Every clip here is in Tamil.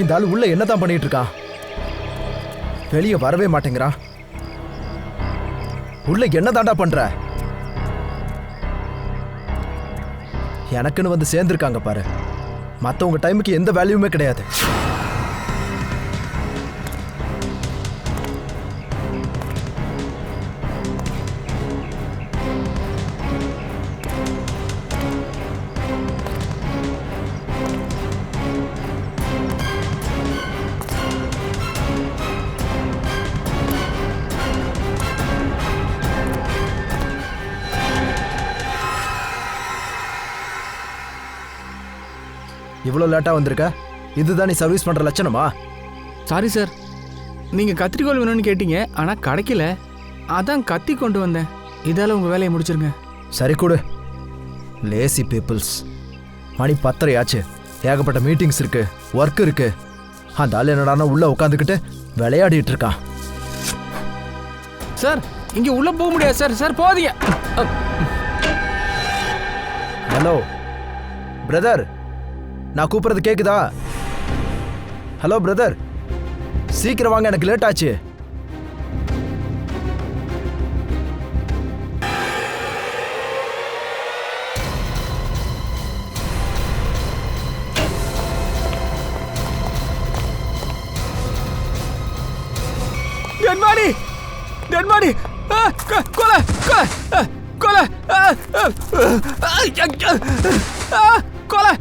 இந்த ஆள் உள்ள என்னதான் பண்ணிட்டு இருக்கான்? வெளியே வரவே மாட்டேங்கிறான். உள்ள என்னதாண்டா பண்ற? எனக்குன்னு வந்து சேர்ந்துருக்காங்க பாரு. மற்றவங்க டைமுக்கு எந்த வேல்யூமே கிடையாது. இவ்வளோ லேட்டாக வந்திருக்க? இதுதான் நீ சர்வீஸ் பண்ணுற லட்சணமா? சாரி சார், நீங்கள் கத்திரிக்கோல் வேணும்னு கேட்டீங்க, ஆனால் கிடைக்கல. அதான் கத்தி கொண்டு வந்தேன். இதால் உங்கள் வேலையை முடிச்சிருங்க. சரி கொடு. Lazy peoples. மணி 10:30 ஆச்சு. ஏகப்பட்ட மீட்டிங்ஸ் இருக்கு, ஒர்க் இருக்கு. அந்த ஆள் என்னடானா உள்ள உட்காந்துக்கிட்டு விளையாடிட்டு இருக்கான். சார் இங்கே உள்ளே போக முடியாது சார். சார் போதீங்க. ஹலோ பிரதர், நான் கூப்பிடுறது கேக்குதா? ஹலோ பிரதர், சீக்கிரம் வாங்க, எனக்கு லேட் ஆச்சு. டென்மாடி டென்மாடி கொலை கொலை கொலை கொலை.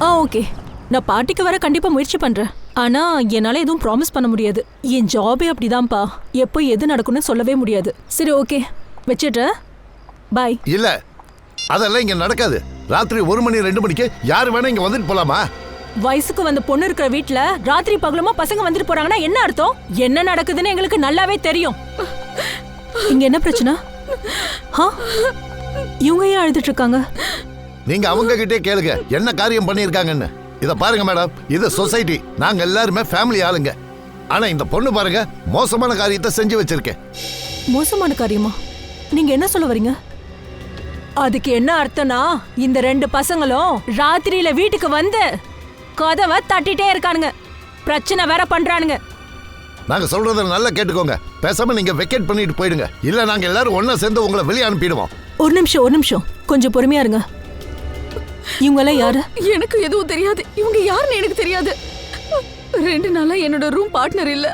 ஓகே, நான் பார்ட்டிக்கு வர கண்டிப்பா முயற்சி பண்றேன். ஆனா என்னால எதுவும் ப்ராமிஸ் பண்ண முடியாது. என் ஜாபே அப்படிதான்ப்பா. எப்போ எது நடக்கும்னு சொல்லவே முடியாது. சரி ஓகே, வச்சிடுறேன். பாய். இல்ல, அதெல்லாம் இங்க நடக்காது. ராத்திரி 1 மணி 2 மணிக்கு யாரு வேணா இங்க வந்துட்டு போலாமா? வயசுக்கு வந்த பொண்ணு இருக்கிற வீட்ல ராத்திரி பகலுமா பசங்க வந்துட்டு போறாங்கன்னா என்ன அர்த்தம்? என்ன நடக்குதுன்னு எங்களுக்கு நல்லாவே தெரியும். இங்க என்ன பிரச்சனை? இவங்க ஏன் அழுதுட்டு இருக்காங்க? நீங்க அவங்க கிட்டே கேளுங்க என்ன காரியம் பண்ணிருக்காங்கன்னு. இத பாருங்க மேடம், இது சொசைட்டி. நாங்க எல்லாருமே ஃபேமிலி ஆளுங்க. ஆனா இந்த பொண்ணு பாருங்க, மோசமான காரியத்தை செஞ்சு வச்சிருக்கேன். மோசமான காரியமா? நீங்க என்ன சொல்ல வரீங்க? அதுக்கு என்ன அர்த்தம்னா, இந்த 2 பசங்களும் ராத்திரியில வீட்டுக்கு வந்து கதவை தட்டிட்டே இருக்கானுங்க. பிரச்சனை வேற பண்றானுங்க. நாங்க சொல்றத நல்லா கேட்டுக்கோங்க. பேசாம நீங்க வெக்கேட் பண்ணிட்டு போயிடுங்க. இல்ல நாங்க எல்லாரும் ஒண்ணா சேர்ந்து உங்களை வெளியே அனுப்பிடுவோம். ஒரு நிமிஷம், கொஞ்சம் பொறுமையா இருங்க. இவங்க எல்லாம் யாரு? எனக்கு எதுவும் தெரியாது. இவங்க யாருன்னு எனக்கு தெரியாது. 2 நாளா என்னோட ரூம் பார்ட்னர் இல்ல.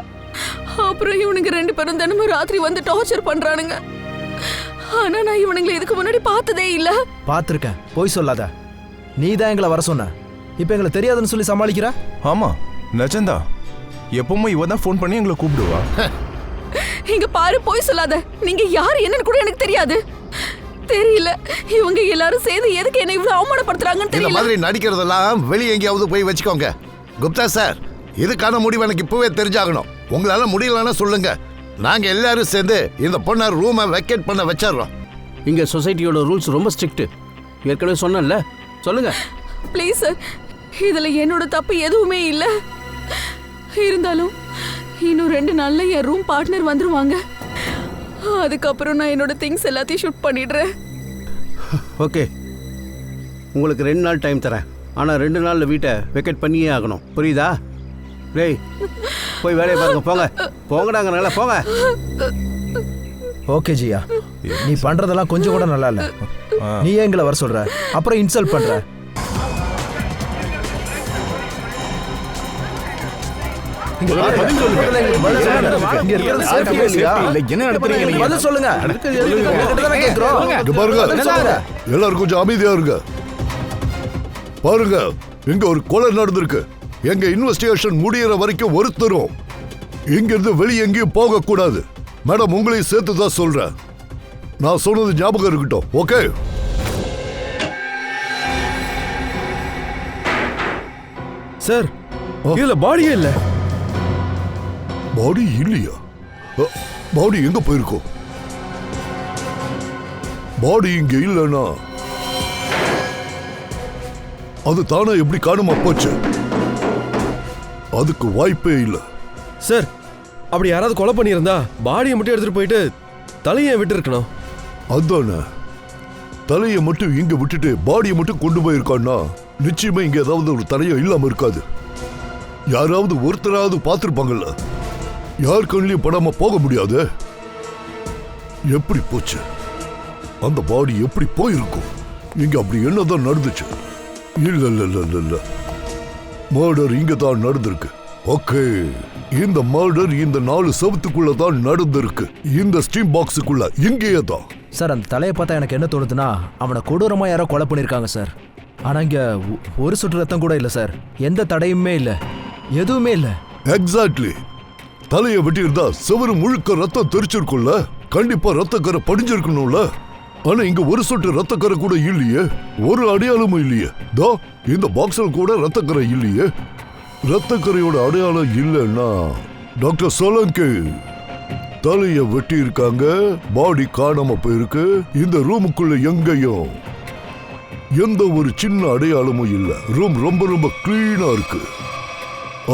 அப்புறம் இவனுங்க 2 பேரும் தினமும் ராத்திரி வந்து டார்ச்சர் பண்றானுங்க. ஆனா நான் இவனுங்களை இதுக்கு முன்னாடி பார்த்ததே இல்ல. பார்த்துருக்கேன், போய் சொல்லாத. நீ தான் எங்களை வர சொன்ன. இப்போ எங்களை தெரியாதுன்னு சொல்லி சமாளிக்கிற? ஆமா நிஜந்தா. எப்பவுமே இவ தான் ஃபோன் பண்ணி எங்களை கூப்பிடுவா. இங்க பாரு, போய் சொல்லாத. நீங்க யாரு என்னன்னு கூட எனக்கு தெரியாது. தெரியல, இவங்க எல்லாரும் சேர்ந்து எதுக்கு என்ன இவ்வளவு அவமானப்படுத்துறாங்கன்னு இந்த தெரியல. மாதிரி நடிக்கிறதெல்லாம் வெளியே எங்கேயாவது போய் வச்சுக்கோங்க. குப்தா சார், இதுக்கான முடிவு எனக்கு இப்பவே தெரிஞ்சாகணும். உங்களால முடியலன்னா சொல்லுங்க. நாங்க எல்லாரும் சேர்ந்து இந்த பொண்ணை ரூமை வெக்கேட் பண்ண வச்சிடறோம். இங்க சொசைட்டியோட ரூல்ஸ் ரொம்ப ஸ்ட்ரிக்ட். ஏற்கனவே சொன்னேன்ல, சொல்லுங்க. ப்ளீஸ் சார், இதுல என்னோட தப்பு எதுவுமே இல்ல. இருந்தாலும் இன்னும் 2 நாள்ல என் ரூம் பார்ட்னர் வந்துருவாங்க. அதுக்கப்புறம் நான் என்னோட திங்ஸ் எல்லாத்தையும் ஷூட் பண்ணிடுறேன். ஓகே, உங்களுக்கு 2 நாள் டைம் தரேன். ஆனால் 2 நாளில் வீட்டை வெக்கேட் பண்ணியே ஆகணும். புரியுதா? டேய், போய் வேலையை பாருங்க. போங்க போங்கடாங்க, நல்லா போங்க. ஓகே ஜியா, நீ பண்றதெல்லாம் கொஞ்சம் கூட நல்லா இல்ல. நீ ஏன் எங்களை வர சொல்ற? அப்புறம் இன்சல்ட் பண்ற. எல்லாரும் கொஞ்சம் அமைதியா இருங்க. பாருங்க, இங்க ஒரு கொலை நடந்திருக்கு. எங்க இன்வெஸ்டிகேஷன் முடியற வரைக்கும் ஒருத்தரும் இங்க இருந்து வெளியே எங்கேயும் போக கூடாது. மேடம், உங்களையும் சேர்த்து தான் சொல்றேன். நான் சொன்னது ஞாபகம் இருக்கட்டும். ஓகே? சார், இதுல பாடியே இல்ல. பாடி இல்லையா? பாடி எங்க போயிருக்கோம்? பாடி இங்க இல்லைன்னா அது தானே எப்படி காணுமா போச்சு? அதுக்கு வாய்ப்பே இல்லை. சார், அப்படி யாராவது கொலை பண்ணியிருந்தா பாடியை மட்டும் எடுத்துட்டு போயிட்டு தலையை விட்டு இருக்கணும். அதானே, தலையை மட்டும் இங்க விட்டுட்டு பாடியை மட்டும் கொண்டு போயிருக்கான்னா நிச்சயமா இங்க ஏதாவது ஒரு தலையம் இல்லாம இருக்காது. யாராவது ஒருத்தராவது பார்த்திருப்பாங்கல்ல. யார் கண்ணிலையும் படாம போக முடியாது. எப்படி போச்சு? அந்த பாடி எப்படி போயிருக்கும்? இங்க அப்படி என்னதான் நடந்துச்சு? இல்ல இல்ல இல்ல இல்ல இல்ல, மர்டர் இங்க தான் நடந்திருக்கு. ஓகே, இந்த மர்டர் இந்த 4 செவத்துக்குள்ள தான் நடந்திருக்கு. இந்த ஸ்டீம் பாக்ஸுக்குள்ள இங்கேயே தான். சார், அந்த தலையை பார்த்தா எனக்கு என்ன தோணுதுன்னா அவனை கொடூரமா யாரோ கொலை பண்ணியிருக்காங்க சார். ஆனா இங்க ஒரு சொட்டு ரத்தம் கூட இல்லை சார். எந்த தடையுமே இல்லை, எதுவுமே இல்லை. எக்ஸாக்ட்லி. தலையை வெட்டியிருந்தா செவரு முழுக்க ரத்தம் தெரிச்சிருக்கும்ல. கண்டிப்பா ரத்தக்கரை படிஞ்சிருக்கணும்ல. ஆனா இங்க ஒரு சொட்டு ரத்தக்கரை கூட இல்லையே, ஒரு அடையாளமும் இல்லையே. தோ இந்த பாக்ஸில் கூட ரத்தக்கரை இல்லையே. ரத்தக்கரையோட அடையாளம் இல்லைன்னா டாக்டர் சோலங்கி தலையை வெட்டி இருக்காங்க, பாடி காணாம போயிருக்கு. இந்த ரூமுக்குள்ள எங்கேயும் எந்த ஒரு சின்ன அடையாளமும் இல்ல. ரூம் ரொம்ப ரொம்ப கிளீனா இருக்கு.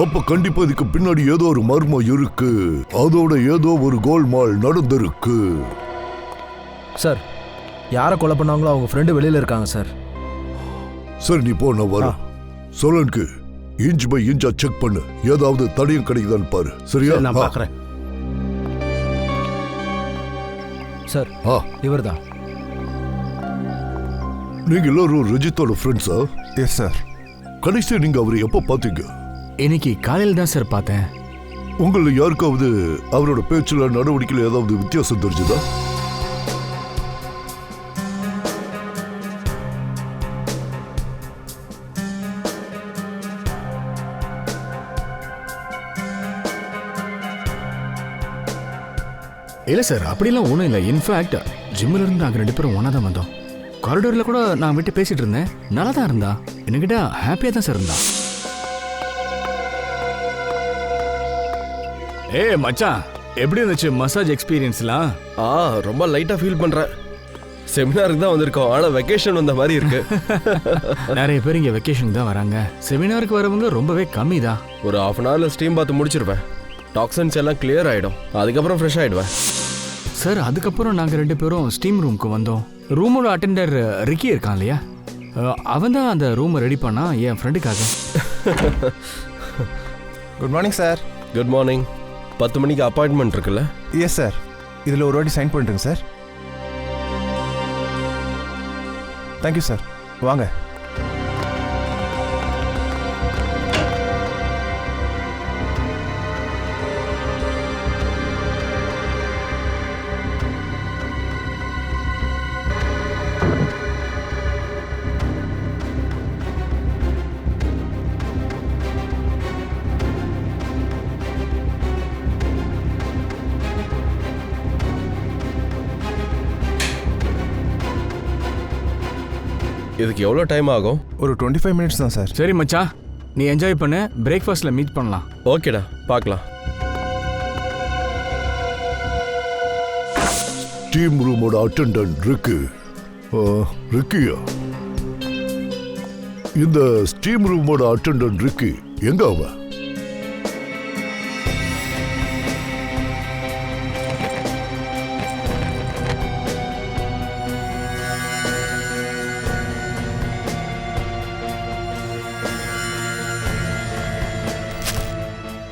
அப்ப கண்டிப்பா இதுக்கு பின்னாடி ஏதோ ஒரு மர்மம் இருக்கு. அதோட ஏதோ ஒரு கோல்மால் நடந்திருக்கு. சார், யாரை கொலை பண்ணாங்களோ அவங்க ஃப்ரெண்டு வெளியில இருக்காங்க சார். சரி, நீ போ, நான் வரேன். சோலனுக்கு இன்ச் பை இன்ச்சா செக் பண்ணு. ஏதாவது தடையும் கிடைக்குதான்னு பாரு. சரியா? நான் பாக்குறேன். சார், இவர்தான். நீங்க எல்லாரும் ரஜித்தோட ஃப்ரெண்ட்ஸா? Yes sir. கடைசியா நீங்க அவரை எப்போ பாத்தீங்க? இன்னைக்கு காலையில் தான் சார் பார்த்தேன். உங்களை யாருக்காவது அவரோட பேச்சுல நடவடிக்கையில் ஏதாவது வித்தியாசம் தெரிஞ்சுதா? இல்லை சார், அப்படிலாம் ஒன்றும் இல்லை. இன்ஃபேக்ட் ஜிம்மில் இருந்து நாங்கள் 2 பேரும் ஒன்றா தான் வந்தோம். காரிடோரில் கூட நான் விட்டு பேசிட்டு இருந்தேன். நல்லா தான் இருந்தா. என்கிட்ட ஹாப்பியாக தான் சார் இருந்தா. மச்சான், எப்படி இருந்துச்சு மசாஜ் எக்ஸ்பீரியன்ஸ்லாம்? ரொம்ப லைட்டா ஃபீல் பண்றேன். செமினாருக்கு தான் வந்திருக்கோம், ஆனா வெக்கேஷன் வந்த மாதிரி இருக்கு. நிறைய பேர் இங்க வெக்கேஷனுக்கு தான் வராங்க. செமினாருக்கு வரவங்க ரொம்பவே கம்மி தான். ஒரு 1/2 hourல ஸ்டீம் பார்த்து முடிச்சிருவேன். டாக்ஸன்ஸ் எல்லாம் கிளியர் ஆயிடும். அதுக்கப்புறம் ஃப்ரெஷ் ஆயிடுவேன். சார், அதுக்கப்புறம் நாங்கள் 2 பேரும் ஸ்டீம் ரூமுக்கு வந்தோம். ரூமோட அட்டெண்டர் ரிக்கி இருக்கான் இல்லையா, அவன் தான் அந்த ரூமை ரெடி பண்ணா என் ஃப்ரெண்டுக்காக. Good morning sir. Good morning. 10 மணிக்கு அப்பாயின்மெண்ட் இருக்குல்ல? Yes sir. இதில் ஒரு வாட்டி சைன் பண்ணிட்டுங்க சார். Thank you sir. வாங்க. இதுக்கு எவ்வளோ டைம் ஆகும்? ஒரு 25 மினிட்ஸ் தான் சார். சரி மச்சான், நீ என்ஜாய் பண்ணு. பிரேக்ஃபாஸ்ட்டில் மீட் பண்ணலாம். ஓகேடா, பார்க்கலாம். டீம் ரூமோட அட்டெண்டன்ட் ரிக்கியா? இந்த ஸ்டீம் ரூமோட அட்டெண்டன்ட் ரிக்கி எங்க அவ?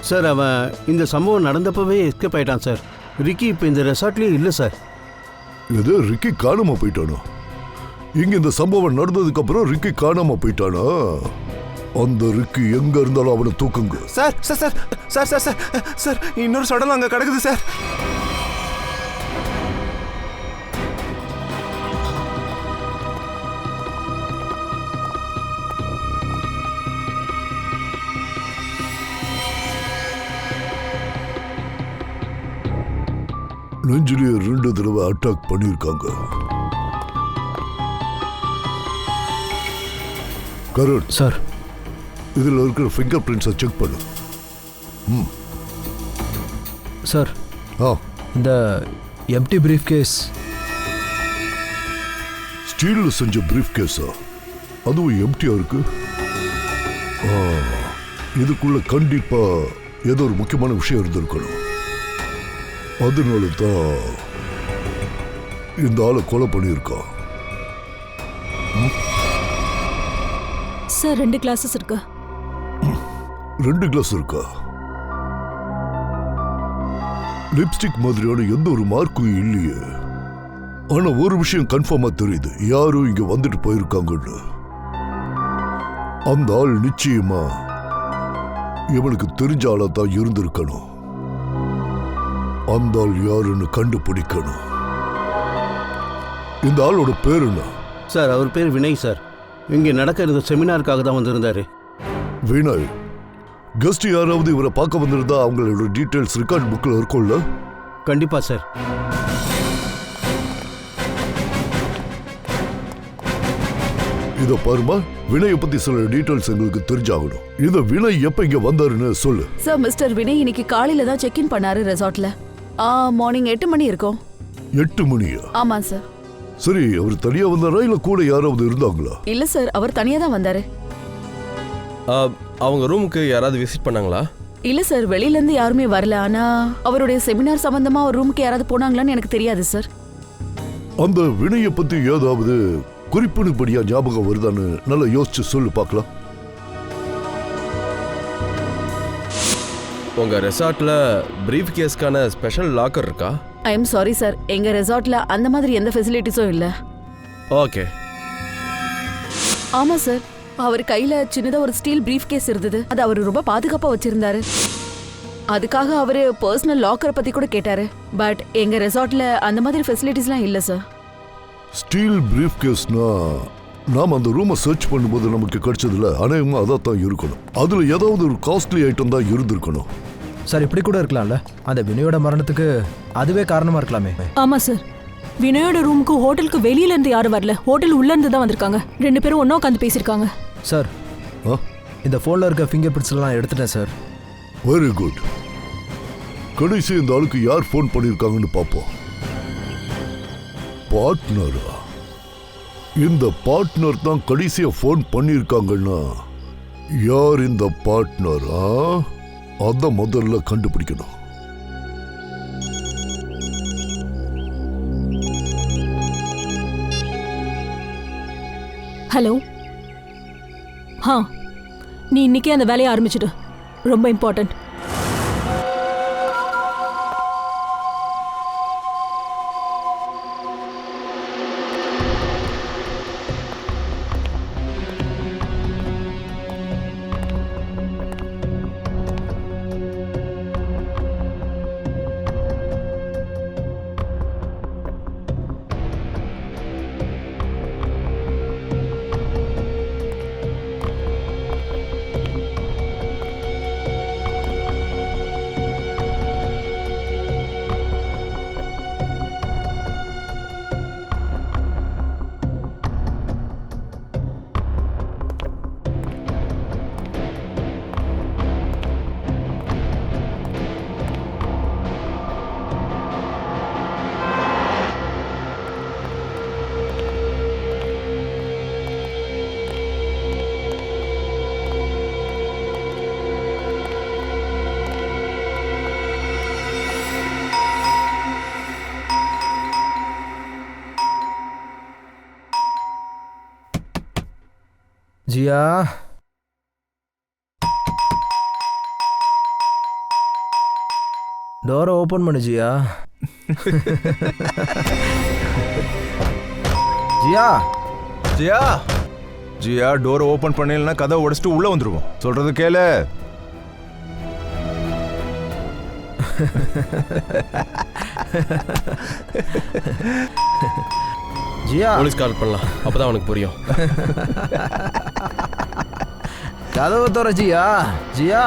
சார், அவன் இந்த சம்பவம் நடந்தப்பவே எஸ்கேப் ஆயிட்டான் சார். ரிக்கி இப்போ இந்த ரெசார்ட்லேயே இல்லை சார். இது ரிக்கி காணாம போயிட்டானா? இங்க இந்த சம்பவம் நடந்ததுக்கு அப்புறம் ரிக்கி காணாம போயிட்டானா? அந்த ரிக்கி எங்க இருந்தாலும் அவனை தூக்குங்க. Sir sir sir sir sir sir sir இன்னொரு சடலம் அங்கே கிடக்குது சார். நெஞ்சிலேயே 2 தடவை அட்டாக் பண்ணியிருக்காங்க. கருண் சார், இதுல இருக்கிற ஃபிங்கர் பிரிண்ட்ஸை செக் பண்ணு. சார், இந்த எம்டி பிரீஃப் கேஸ் ஸ்டீல்ல செஞ்ச பிரீஃப் கேஸா? அதுவும் எம்டியா இருக்கு. இதுக்குள்ள கண்டிப்பா ஏதோ ஒரு முக்கியமான விஷயம் இருந்திருக்கணும். அதனால தான் இந்த ஆளை கொலை பண்ணியிருக்கான். சார் 2 கிளாஸஸ் இருக்கு. 2 கிளாஸ் இருக்கா? லிப்ஸ்டிக் மாதிரியான எந்த ஒரு மார்க்கும் இல்லையே. ஆனா ஒரு விஷயம் கன்ஃபார்மா தெரியுது, யாரும் இங்க வந்துட்டு போயிருக்காங்கன்னு. அந்த ஆள் நிச்சயமா இவனுக்கு தெரிஞ்ச ஆளா தான் இருந்திருக்கணும். அந்த ஆள் யாருன்னு கண்டுபிடிக்கணும். இந்த ஆளோட பேர் என்ன? சார் அவர் பேர் வினய் சார். இங்கே நடக்க இருந்த செமினாருக்காக தான் வந்திருந்தாரு. வினய். கெஸ்ட் யாராவது இவரை பார்க்க வந்திருந்தா அவங்களோட டீடைல்ஸ் ரெக்கார்ட் புக்கில் இருக்கும்ல? கண்டிப்பா சார். இத பாருமா, வினயை பத்தி சில டீடைல்ஸ் எங்களுக்கு தெரிஞ்சாகணும். இந்த வினய் எப்ப இங்க வந்தாருன்னு சொல்லு. சார் மிஸ்டர் வினய் இன்னைக்கு காலையில தான் செக் இன் பண்ணாரு ரெசார்ட்ல. மார்னிங் 8 மணி இருக்கும். 8 மணியா? ஆமா சார். சரி, அவர் தனியா வந்தாரா இல்ல கூட யாராவது இருந்தாங்களா? இல்ல சார், அவர் தனியா தான் வந்தாரு. அவங்க ரூமுக்கு யாராவது விசிட் பண்ணாங்களா? இல்ல சார், வெளியில இருந்து யாருமே வரல. ஆனா அவருடைய செமினார் சம்பந்தமா ஒரு ரூமுக்கு யாராவது போனாங்களான்னு எனக்கு தெரியாது சார். அந்த வினயை பத்தி ஏதாவது குறிப்பிடுபடியா ஞாபகம் வருதான்னு நல்லா யோசிச்சு சொல்லு பார்க்கலாம். உங்க ரெசார்ட்ல பிரீஃப் கேஸ்க்கான ஸ்பெஷல் லாக்கர் இருக்கா? ஐ எம் சாரி சார், எங்க ரெசார்ட்ல அந்த மாதிரி எந்த ஃபெசிலிட்டிஸும் இல்ல. ஓகே. ஆமா சார், அவர் கையில சின்னதா ஒரு ஸ்டீல் பிரீஃப் கேஸ் இருந்தது. அது அவர் ரொம்ப பாதுகாப்பா வச்சிருந்தாரு. அதுக்காக அவரு பர்சனல் லாக்கரை பத்தி கூட கேட்டாரு. பட் எங்க ரெசார்ட்ல அந்த மாதிரி ஃபெசிலிட்டிஸ்லாம் இல்ல சார். ஸ்டீல் பிரீஃப் கேஸ்னா நாம அந்த ரூமை சர்ச் பண்ணும்போது நமக்கு கிடைச்சதுல அநேகமா அதான் தான் இருக்கணும். அதுல ஏதாவது ஒரு காஸ்ட்லி ஐட்டம் தான் இருந்திருக்கணும். சார் இப்படி கூட இருக்கலாம்ல, அந்த வினயோட மரணத்துக்கு அதுவே காரணமா இருக்கலாமே. ஆமா சார், வினயோட ரூமுக்கு ஹோட்டலுக்கு வெளியில இருந்து யாரும் வரல, ஹோட்டல் உள்ள இருந்து தான் வந்திருக்காங்க. 2 பேரும் ஒண்ணா உட்காந்து பேசியிருக்காங்க. சார் இந்த போன்ல இருக்க ஃபிங்கர் பிரிண்ட்ஸ் எல்லாம் எடுத்துட்டேன் சார். Very good. கடைசி இந்த ஆளுக்கு யார் ஃபோன் பண்ணியிருக்காங்கன்னு பார்ப்போம். பார்ட்னரா? இந்த பார்ட்னர் தான் கடைசியா ஃபோன் பண்ணியிருக்காங்கன்னா யார் இந்த பார்ட்னரா? அத முதல்ல கண்டுபிடிக்கணும். ஹலோ. நீ இன்னைக்கே அந்த வேலையை ஆரம்பிச்சிடு, ரொம்ப இம்பார்ட்டன்ட். ஜியா, டோரை ஓபன் பண்ணு ஜியா. ஜியா ஜியா ஜியா, டோரை ஓபன் பண்ணலன்னா கதை உடைச்சிட்டு உள்ள வந்துருவோம். சொல்றது கேளு. ஜியா, போலீஸ் கால் பண்ணலாம், அப்பதான் அவனுக்கு புரியும். கதவை தோற ஜியா. ஜியா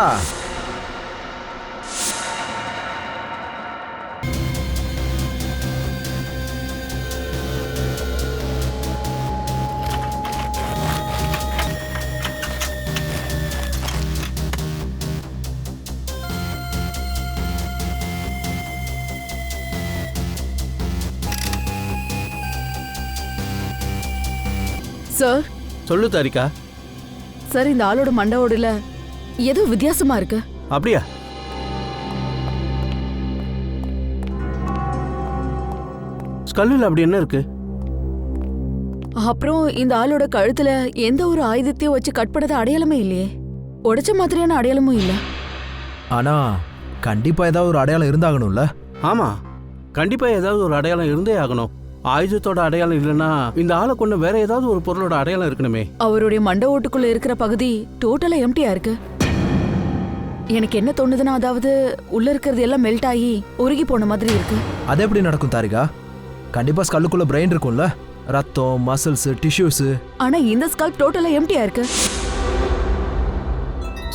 சார். சொல்லு தாரிகா. சார், இந்த ஆளோட மண்டவோடுல ஏதோ வித்தியாசமா இருக்கு. அப்படியா? ஸ்கல்லில் அப்படி என்ன இருக்கு? அப்புறம் இந்த ஆளோட கழுத்துல எந்த ஒரு ஆயுதத்தையும் வச்சு கட் பண்ணத அடையாளமே இல்லையே. உடைச்ச மாதிரியான அடையாளமும் இல்ல. ஆனா கண்டிப்பா ஏதாவது ஒரு அடையாளம் இருந்தாகணும்ல. ஆமா, கண்டிப்பா ஏதாவது ஒரு அடையாளம் இருந்தே ஆகணும். ஆயுதத்தோட அடையாளம் இல்லைன்னா இந்த ஆளை கொண்டு வேற ஏதாவது ஒரு பொருளோட அடையாளம் இருக்கணுமே. அவருடைய மண்டை ஓட்டுக்குள்ள இருக்கிற பகுதி டோட்டலா எம்டியா இருக்கு. எனக்கு என்ன தோணுதுன்னா, அதாவது உள்ள இருக்கிறது எல்லாம் மெல்ட் ஆகி உருகி போன மாதிரி இருக்கு. அது எப்படி நடக்கும் தாரிகா? கண்டிப்பா ஸ்கல்லுக்குள்ள பிரெயின் இருக்கும்ல, ரத்தம், மசில்ஸ், டிஷ்யூஸ். ஆனா இந்த ஸ்கல்ப் டோட்டலா எம்டியா இருக்கு.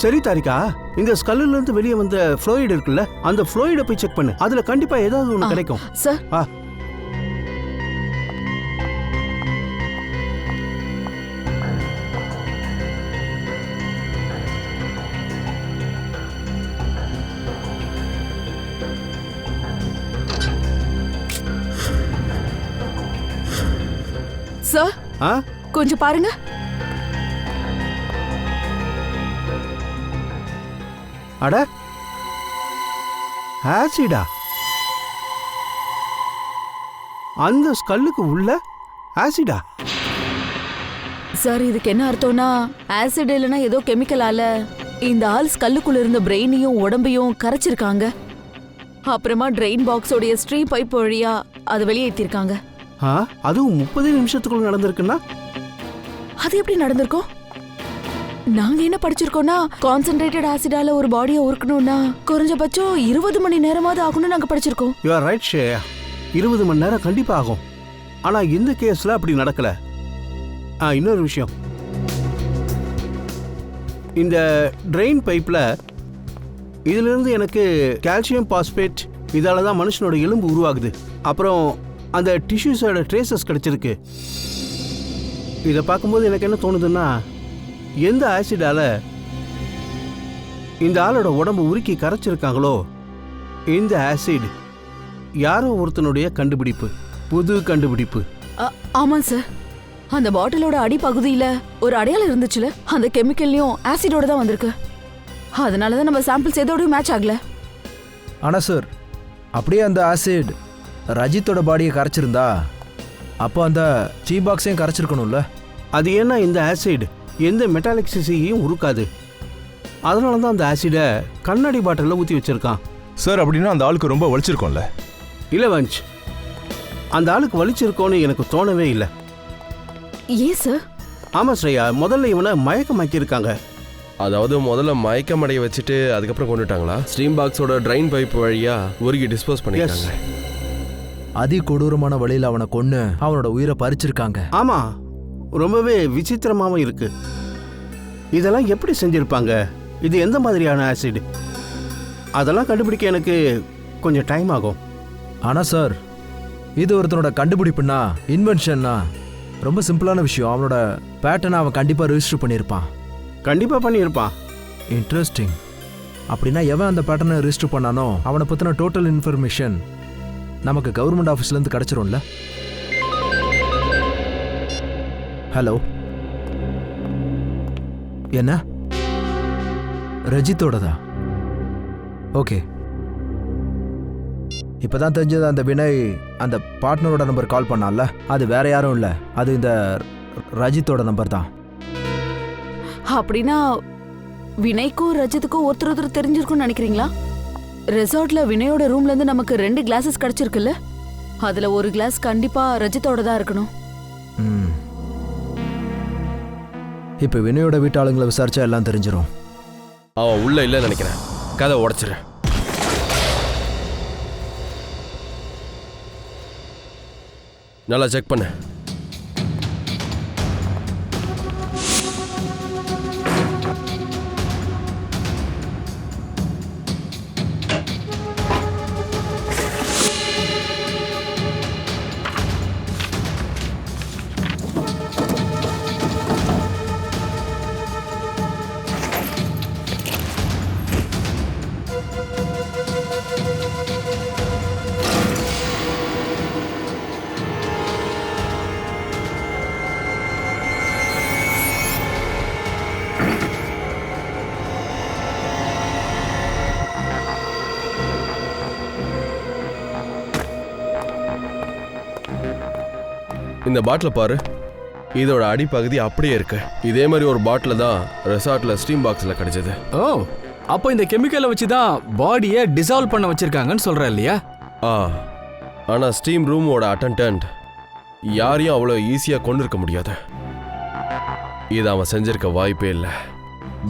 சரி தாரிகா, இந்த ஸ்கல்லுல இருந்து வெளியே வந்த ஃப்ளூயிட் இருக்குல்ல, அந்த ஃப்ளூயிட போய் செக் பண்ணு. அதுல கண்டிப்பா ஏதாவது ஒண்ணு கிடைக்கும். சார், சார் கொஞ்சம் பாருங்க. அட, ஆசிடா? அந்த ஸ்கல்லுக்கு உள்ள ஆசிடா? சார், இதுக்கு என்ன அர்த்தம்னா, ஆசிட் இல்லைன்னா ஏதோ கெமிக்கலால இந்த ஆள் ஸ்கல்லுக்குள்ள இருந்த பிரெயினையும் உடம்பையும் கரைச்சிருக்காங்க. அப்புறமா ட்ரெயின் பாக்ஸோடைய ஸ்ட்ரீ பைப் வழியா அதை வெளியேற்றிருக்காங்க. அதுவும் 30 நிமிஷத்துக்குள்ள நடந்திருக்குன்னா அது எப்படி நடந்திருக்கும்? நாங்க என்ன படிச்சிருக்கோம்னா, கான்சென்ட்ரேட்டட் ஆசிடால ஒரு பாடியை உருக்கணும்னா குறைஞ்சபட்சம் 20 மணி நேரமாவது ஆகும்னு நாங்க படிச்சிருக்கோம். யூ ஆர் ரைட் ஷேயா, 20 மணி நேரம் கண்டிப்பா ஆகும். ஆனா இந்த கேஸ்ல அப்படி நடக்கல. இன்னொரு விஷயம், இந்த ட்ரெயின் பைப்ல இதுல இருந்து எனக்கு கால்சியம் பாஸ்பேட், இதால தான் மனுஷனோட எலும்பு உருவாகுது. அப்புறம் அந்த டிஷ்யூஸோட ட்ரேசஸ் கிடைச்சிருக்கு. இதை பார்க்கும்போது எனக்கு என்ன தோணுதுன்னா, எந்த ஆசிடால இந்த ஆளோட உடம்பு உருக்கி கரைச்சிருக்காங்களோ, இந்த ஆசிட் யாரோ ஒருத்தனுடைய கண்டுபிடிப்பு, புது கண்டுபிடிப்பு. ஆமா சார், அந்த பாட்டிலோட அடிப்பகுதியில ஒரு அடையாளம் இருந்துச்சுல, அந்த கெமிக்கல்லையும் ஆசிடோட தான் வந்திருக்கு. அதனாலதான் நம்ம சாம்பிள்ஸ் எதோடயும் மேட்ச் ஆகல. ஆனா சார், அப்படியே அந்த ஆசிட் ரஜித்தோட பாடியை கரைச்சிருந்தா அப்போ அந்த சீ பாக்ஸையும் கரைச்சிருக்கணும்ல. அது ஏன்னா இந்த ஆசிட் எந்த மெட்டாலிக் சிசியையும் உருக்காது. அதனால தான் அந்த ஆசிடை கண்ணாடி பாட்டிலில் ஊற்றி வச்சிருக்கான். சார், அப்படின்னா அந்த ஆளுக்கு ரொம்ப வலிச்சிருக்கோம்ல? இல்லை வஞ்ச், அந்த ஆளுக்கு வலிச்சிருக்கோன்னு எனக்கு தோணவே இல்லை. ஏன் சார்? ஆமாம் ஸ்ரேயா, முதல்ல இவனை மயக்கமாக்கியிருக்காங்க. அதாவது முதல்ல மயக்கமடைய வச்சுட்டு அதுக்கப்புறம் கொண்டுட்டாங்களா? ஸ்ட்ரீம் பாக்ஸோட ட்ரைன் பைப் வழியா உருகி டிஸ்போஸ் பண்ணிட்டாங்க. அதி கொடூரமான வழியில் அவனை கொன்னு அவனோட உயிரை பறிச்சிருக்காங்க. ஆமா, ரொம்பவே விசித்திரமாவும் இருக்கு. இதெல்லாம் எப்படி செஞ்சிருப்பாங்க? இது எந்த மாதிரியான ஆசிட்? அதெல்லாம் கண்டுபிடிக்க எனக்கு கொஞ்சம் டைம் ஆகும். ஆனா சார், இது ஒருத்தனோட கண்டுபிடிப்புன்னா, இன்வென்ஷன்னா ரொம்ப சிம்பிளான விஷயம். அவனோட பேட்டர்னை அவன் கண்டிப்பா ரெஜிஸ்டர் பண்ணியிருப்பான். கண்டிப்பா பண்ணியிருப்பான். இன்ட்ரெஸ்டிங். அப்படின்னா எவன் அந்த பேட்டர்னை ரெஜிஸ்டர் பண்ணானோ அவனை பத்தின டோட்டல் இன்ஃபர்மேஷன் நமக்கு கவர்மெண்ட் ஆஃபீஸ்ல இருந்து கிடைச்சிரும்ல. ஹலோ, என்ன ரஜித்தோடதா? ஓகே, இப்பதான் தெரிஞ்சது. அந்த வினய் அந்த பார்ட்னரோட நம்பர் கால் பண்ணால, அது வேற யாரும் இல்லை, அது இந்த ரஜித்தோட நம்பர் தான். அப்படின்னா வினய்க்கும் ரஜித்துக்கும் ஒருத்தர் தெரிஞ்சிருக்கும்னு நினைக்கிறீங்களா? ரெசார்ட்ல வினயோட ரூம்ல இருந்து நமக்கு 2 கிளாஸஸ் கிடைச்சிருக்குல்ல, அதுல ஒரு கிளாஸ் கண்டிப்பா ரஜித்தோட தான் இருக்கணும். இப்ப வினயோட வீட்டாளுங்களை விசாரிச்சா எல்லாம் தெரிஞ்சிடும். அவன் உள்ள இல்லைன்னு நினைக்கிறேன். கதை உடைச்சிரு. நல்லா செக் பண்ணு. இந்த பாட்டில பாரு. இதோட அடிப்பகுதி அப்படியே இருக்கு. இதே மாதிரி ஒரு பாட்டில் தான் ரெசார்ட்ல ஸ்டீம் பாக்ஸ்ல கிடைச்சது. ஓ, அப்போ இந்த கெமிக்கலை வச்சு தான் பாடியை டிசால்வ் பண்ண வச்சிருக்காங்கன்னு சொல்ற இல்லையா? ஆனா ஸ்டீம் ரூமோட அட்டெண்டன்ட் யாரையும் அவ்வளோ ஈஸியா கொண்டு இருக்க முடியாது. இதை அவன் செஞ்சிருக்க வாய்ப்பே இல்லை.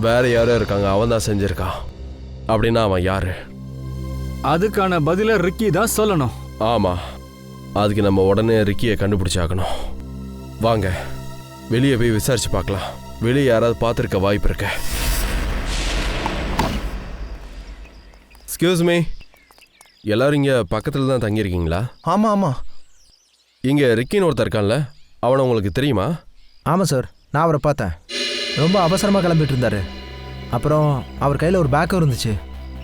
வேற யாரும் இருக்காங்க, அவன் தான் செஞ்சிருக்கான். அப்படின்னா அவன் யாரு? அதுக்கான பதில ரிக்கி தான் சொல்லணும். ஆமா, அதுக்கு நம்ம உடனே ரிக்கியை கண்டுபிடிச்சாகணும். வாங்க வெளியே போய் விசாரிச்சு பார்க்கலாம். வெளியே யாராவது பார்த்துருக்க வாய்ப்பு இருக்கு. எக்ஸ்கியூஸ் மீ, எல்லாரும் இங்கே பக்கத்தில் தான் தங்கியிருக்கீங்களா? ஆமாம் ஆமாம். இங்கே ரிக்கின்னு ஒருத்தர் இருக்கான்ல, அவனை உங்களுக்கு தெரியுமா? ஆமாம் சார், நான் அவரை பார்த்தேன். ரொம்ப அவசரமாக கிளம்பிட்டு இருந்தாரு. அப்புறம் அவர் கையில் ஒரு பேக்கும் இருந்துச்சு.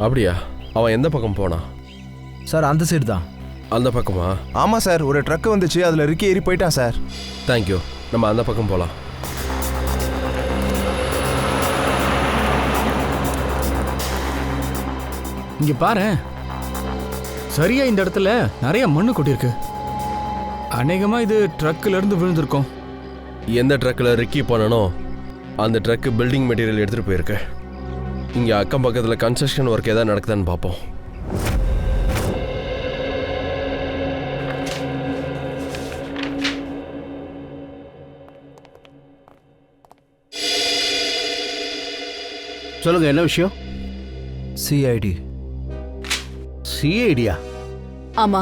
அப்படியா? அவன் எந்த பக்கம் போனான்? சார் அந்த சைடு தான். அந்த பக்கமா? ஆமாம் சார், ஒரு ட்ரக் வந்துச்சு, அதில் ரிக்கி ஏறி போயிட்டான் சார். தேங்க்யூ. நம்ம அந்த பக்கம் போகலாம். இங்க பாரு, சரியா இந்த இடத்துல நிறைய மண்ணு கொட்டிருக்கு. அநேகமா இது ட்ரக்ல இருந்து விழுந்திருக்கும். எந்த ட்ரக்கில் ரிக்கி பண்ணனோ அந்த ட்ரக்கு பில்டிங் மெட்டீரியல் எடுத்துகிட்டு போயிருக்கு. இங்கே அக்கம் பக்கத்தில் கன்ஸ்ட்ரக்ஷன் ஒர்க் எதாவது நடக்குதான்னு பார்ப்போம். சொல்லுங்க, என்ன விஷயம்? சிஐடி. சிஐடியா? ஆமா,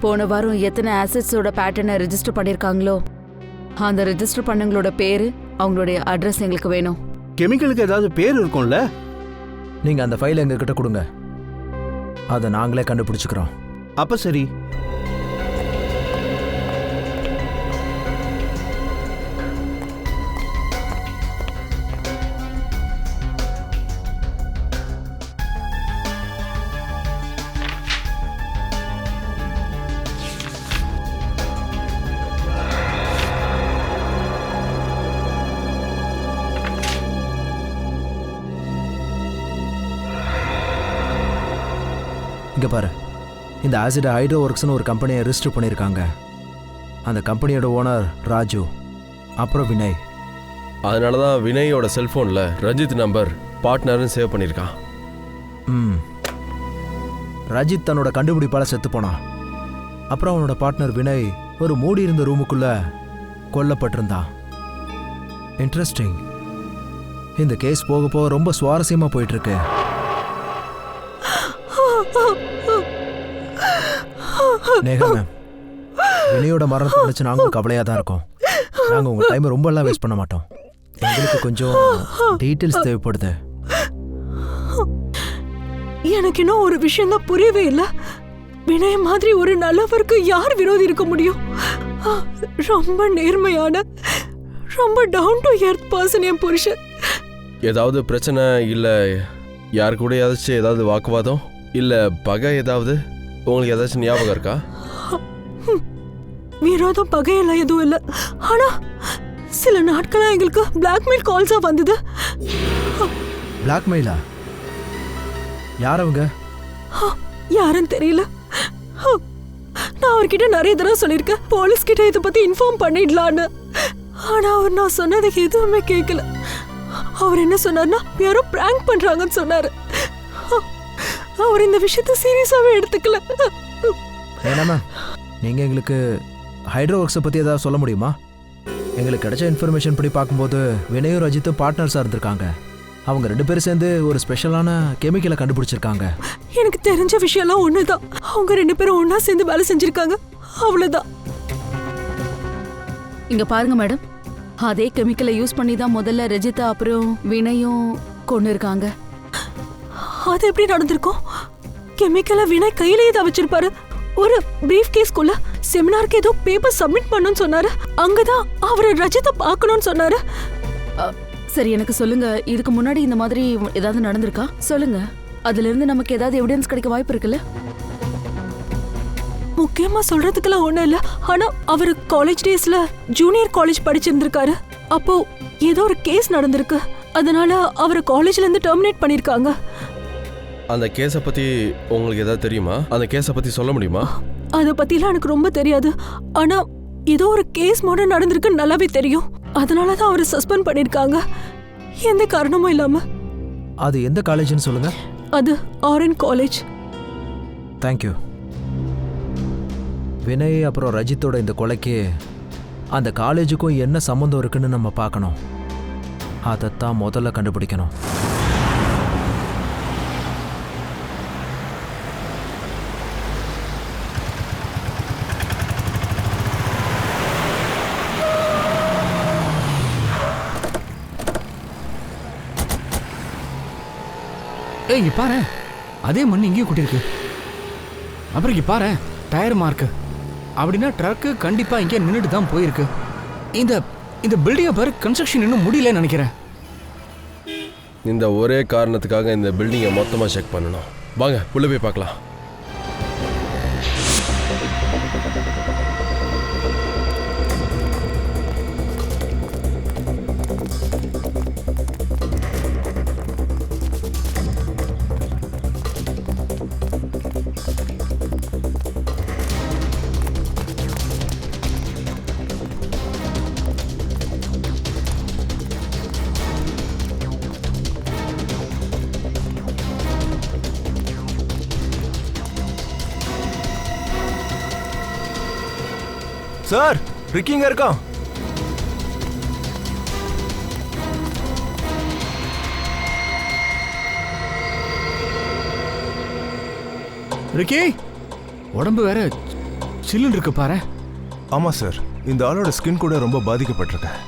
போன வாரம் எத்தனை ஆசெட்ஸோட பேட்டர்னை ரெஜிஸ்டர் பண்ணிருக்காங்களோ அந்த ரெஜிஸ்டர் பண்ணவங்களோட பேரு, அவங்களுடைய அட்ரஸ் எங்களுக்கு வேணும். கெமிக்கலுக்கு ஏதாவது பேர் இருக்கும்ல? நீங்கள் அந்த ஃபைலை எங்ககிட்ட கொடுங்க, அதை நாங்களே கண்டுபிடிச்சிக்கிறோம். அப்ப சரி. இங்கே பாரு, இந்த ஆசிட் ஹைட்ரோ ஒர்க்ஸ்னு ஒரு கம்பெனியை ரெஜிஸ்டர் பண்ணியிருக்காங்க. அந்த கம்பெனியோட ஓனர் ராஜு, அப்புறம் வினய். அதனால தான் வினயோட செல்ஃபோனில் ரஞ்சித் நம்பர் பார்ட்னர்னு சேவ் பண்ணியிருக்கான். ரஜித் தன்னோட கண்டுபிடிப்பால் செத்து போனான். அப்புறம் அவனோட பார்ட்னர் வினய் ஒரு மூடி இருந்த ரூமுக்குள்ள கொல்லப்பட்டிருந்தான். இன்ட்ரெஸ்டிங். இந்த கேஸ் போக போக ரொம்ப சுவாரஸ்யமாக போயிட்டுருக்கு. நேகா மேம், வினயோட மரணத்தை நினைச்சு நாங்களும் கவலையாக தான் இருக்கோம். நாங்கள் உங்கள் டைமை ரொம்பலாம் வேஸ்ட் பண்ண மாட்டோம். எங்களுக்கு கொஞ்சம் டீட்டெயில்ஸ் தேவைப்படுது. எனக்கு இன்னும் ஒரு விஷயம் தான் புரியவே இல்லை. வினய மாதிரி ஒரு நல்லவருக்கு யார் விரோதி இருக்க முடியும்? ரொம்ப நேர்மையான, ரொம்ப டவுன் டு எர்த் பர்சன் என் புருஷன். ஏதாவது பிரச்சனை இல்லை, யாரு கூட ஏதாவது வாக்குவாதம் இல்லை பகை ஏதாவது உங்களுக்கு ஏதாச்சும் ஞாபகம் இருக்கா? விரோதம் பகையெல்லாம் எதுவும் இல்லை. ஆனா சில நாட்களா எங்களுக்கு பிளாக்மெயில் கால்ஸா வந்தது. பிளாக்மெயிலா? யார் அவங்க? யாருன்னு தெரியல. நான் அவர்கிட்ட நிறைய தடவை சொல்லியிருக்கேன், போலீஸ் கிட்ட இதை பத்தி இன்ஃபார்ம் பண்ணிடலான்னு. ஆனா அவர் நான் சொன்னதை எதுவுமே கேட்கல. அவர் என்ன சொன்னார்னா, யாரோ பிராங்க் பண்றாங்கன்னு சொன்னாரு. அவர் இந்த விஷயத்தை சீரியஸாவே எடுத்துக்கல. ஏன்னா நீங்கள் எங்களுக்கு ஹைட்ரோ ஒர்க்ஸை பற்றி ஏதாவது சொல்ல முடியுமா? எங்களுக்கு கிடைச்ச இன்ஃபர்மேஷன் படி பார்க்கும்போது வினயும் ரஜித்தும் பார்ட்னர்ஸாக இருந்திருக்காங்க. அவங்க 2 பேரும் சேர்ந்து ஒரு ஸ்பெஷலான கெமிக்கலை கண்டுபிடிச்சிருக்காங்க. எனக்கு தெரிஞ்ச விஷயம்லாம் ஒண்ணுதான். அவங்க 2 பேரும் ஒன்னா சேர்ந்து வேலை செஞ்சிருக்காங்க, அவ்வளவுதான். இங்க பாருங்க மேடம், அதே கெமிக்கலை யூஸ் பண்ணி தான் முதல்ல ரஜிதா அப்புறம் வினயும் கொண்டு இருக்காங்க. அது எப்படி நடந்திருக்கும்? கெமிக்கலை வினய் கையிலேயே தான் வச்சிருப்பாரு. ஒரு பிரீஃப் கேஸ்க்குள்ள செமினாருக்கு ஏதோ பேப்பர் சப்மிட் பண்ணணும்னு சொன்னாரு. அங்கதான் அவரை ரஜிதா பார்க்கணும்னு சொன்னாரு. சரி, எனக்கு சொல்லுங்க, இதுக்கு முன்னாடி இந்த மாதிரி ஏதாவது நடந்திருக்கா? சொல்லுங்க, அதுல இருந்து நமக்கு ஏதாவது எவிடன்ஸ் கிடைக்க வாய்ப்பு இருக்குல்ல? முக்கியமா சொல்றதுக்கெல்லாம் ஒண்ணும் இல்ல. ஆனா அவரு காலேஜ் டேஸ்ல ஜூனியர் காலேஜ் படிச்சிருந்திருக்காரு. அப்போ ஏதோ ஒரு கேஸ் நடந்திருக்கு. அதனால அவரை காலேஜ்ல இருந்து டெர்மினேட் பண்ணிருக்காங்க. அந்த கேஸை பற்றி உங்களுக்கு ஏதாவது தெரியுமா? அந்த கேஸை பற்றி சொல்ல முடியுமா? அதை பத்திலாம் எனக்கு ரொம்ப தெரியாது. ஆனா ஏதோ ஒரு கேஸ் மாதிரி நடந்திருக்குன்னு நல்லாவே தெரியும். அதனால தான் அவரை சஸ்பெண்ட் பண்ணிருக்காங்க, எந்த காரணமும் இல்லாம. அது எந்த காலேஜ்னு சொல்லுங்க. அது ஆர்என் காலேஜ். தேங்க்யூ. வினய் அப்புறம் ரஜித்தோட இந்த கொலைக்கு அந்த காலேஜுக்கும் என்ன சம்மந்தம் இருக்குன்னு நம்ம பார்க்கணும். அதைத்தான் முதல்ல கண்டுபிடிக்கணும். ஏய் இங்க பாரு, அதே மண் இங்கேயும் கூட்டியிருக்கு. அப்புறம் இங்க பாரு, டயர் மார்க்கு. அப்படின்னா ட்ரக்கு கண்டிப்பா இங்கே நின்றுட்டு தான் போயிருக்கு. இந்த இந்த பில்டிங்கை பாரு, கன்ஸ்ட்ரக்ஷன் இன்னும் முடியலன்னு நினைக்கிறேன். இந்த ஒரே காரணத்துக்காக இந்த பில்டிங்கை மொத்தமாக செக் பண்ணணும். வாங்க உள்ள போய் பார்க்கலாம். சார், ரிக்கி இங்க இருக்கான். ரிக்கி, உடம்பு வேற சில்லுன்னு இருக்கு பாரு. ஆமா சார், இந்த ஆளோட ஸ்கின் கூட ரொம்ப பாதிக்கப்பட்டிருக்கேன்.